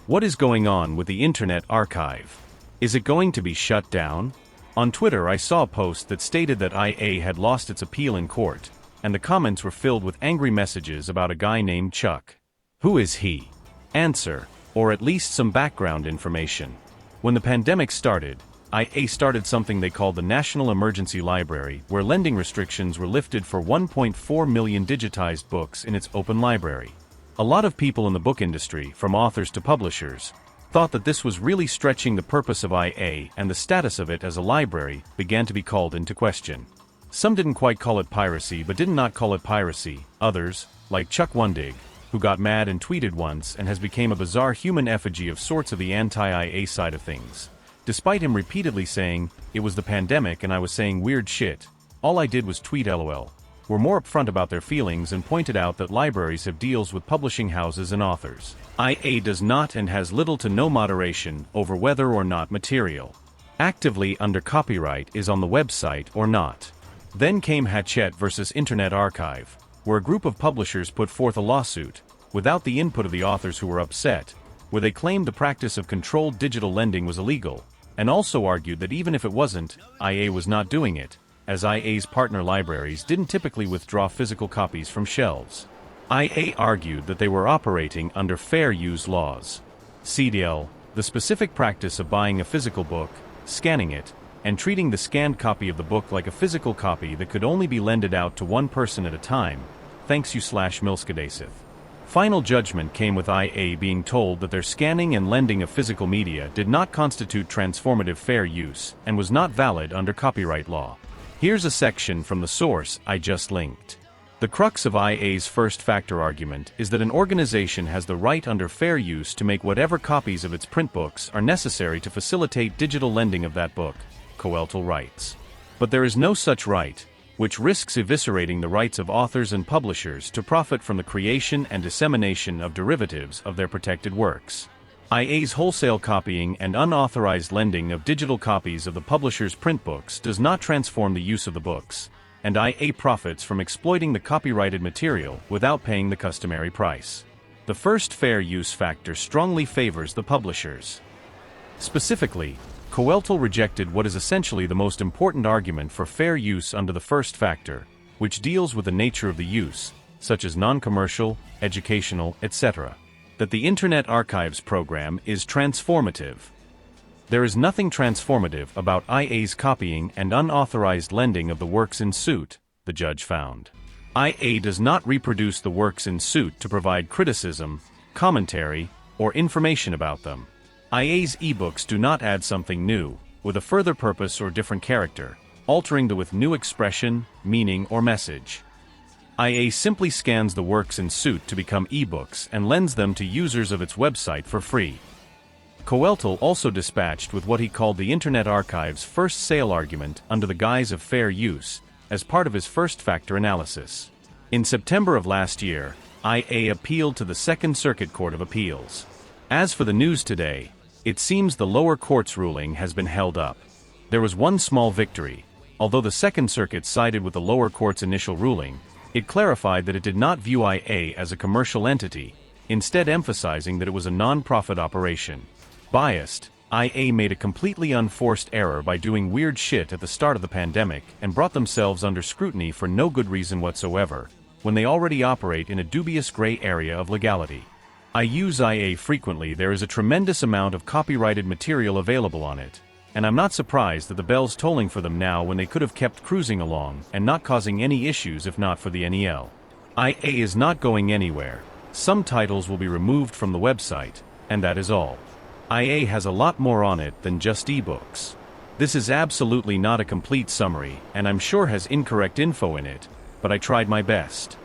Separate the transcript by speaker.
Speaker 1: What is going on with the Internet Archive? Is it going to be shut down? On Twitter I saw a post that stated that IA had lost its appeal in court, and the comments were filled with angry messages about a guy named Chuck. Who is he? Answer, or at least some background information. When the pandemic started, IA started something they called the National Emergency Library, where lending restrictions were lifted for 1.4 million digitized books in its open library. A lot of people in the book industry, from authors to publishers, thought that this was really stretching the purpose of IA, and the status of it as a library began to be called into question. Some didn't quite call it piracy but did not call it piracy. Others, like Chuck Wundig, who got mad and tweeted once and has become a bizarre human effigy of sorts of the anti-IA side of things. Despite him repeatedly saying, "It was the pandemic and I was saying weird shit, all I did was tweet LOL," were more upfront about their feelings and pointed out that libraries have deals with publishing houses and authors. IA does not and has little to no moderation over whether or not material actively under copyright is on the website or not. Then came Hachette versus Internet Archive, where a group of publishers put forth a lawsuit, without the input of the authors who were upset, where they claimed the practice of controlled digital lending was illegal, and also argued that even if it wasn't, IA was not doing it, as IA's partner libraries didn't typically withdraw physical copies from shelves. IA argued that they were operating under fair use laws. CDL, the specific practice of buying a physical book, scanning it, and treating the scanned copy of the book like a physical copy that could only be lended out to one person at a time, thanks you/Milskadasith. Final judgment came with IA being told that their scanning and lending of physical media did not constitute transformative fair use, and was not valid under copyright law. Here's a section from the source I just linked. The crux of IA's first factor argument is that an organization has the right under fair use to make whatever copies of its print books are necessary to facilitate digital lending of that book, Coeltel writes. But there is no such right, which risks eviscerating the rights of authors and publishers to profit from the creation and dissemination of derivatives of their protected works. IA's wholesale copying and unauthorized lending of digital copies of the publisher's print books does not transform the use of the books, and IA profits from exploiting the copyrighted material without paying the customary price. The first fair use factor strongly favors the publishers. Specifically, Coeltel rejected what is essentially the most important argument for fair use under the first factor, which deals with the nature of the use, such as non-commercial, educational, etc., that the Internet Archives program is transformative. There is nothing transformative about IA's copying and unauthorized lending of the works in suit, the judge found. IA does not reproduce the works in suit to provide criticism, commentary, or information about them. IA's ebooks do not add something new, with a further purpose or different character, altering them with new expression, meaning, or message. IA simply scans the works in suit to become ebooks and lends them to users of its website for free. Coeltel also dispatched with what he called the Internet Archive's first sale argument under the guise of fair use, as part of his first factor analysis. In September of last year, IA appealed to the Second Circuit Court of Appeals. As for the news today, it seems the lower court's ruling has been held up. There was one small victory. Although the Second Circuit sided with the lower court's initial ruling, it clarified that it did not view IA as a commercial entity, instead emphasizing that it was a non-profit operation. Biased, IA made a completely unforced error by doing weird shit at the start of the pandemic and brought themselves under scrutiny for no good reason whatsoever, when they already operate in a dubious gray area of legality. I use IA frequently. There is a tremendous amount of copyrighted material available on it, and I'm not surprised that the bell's tolling for them now when they could have kept cruising along and not causing any issues if not for the NEL. IA is not going anywhere. Some titles will be removed from the website, and that is all. IA has a lot more on it than just ebooks. This is absolutely not a complete summary, and I'm sure has incorrect info in it, but I tried my best.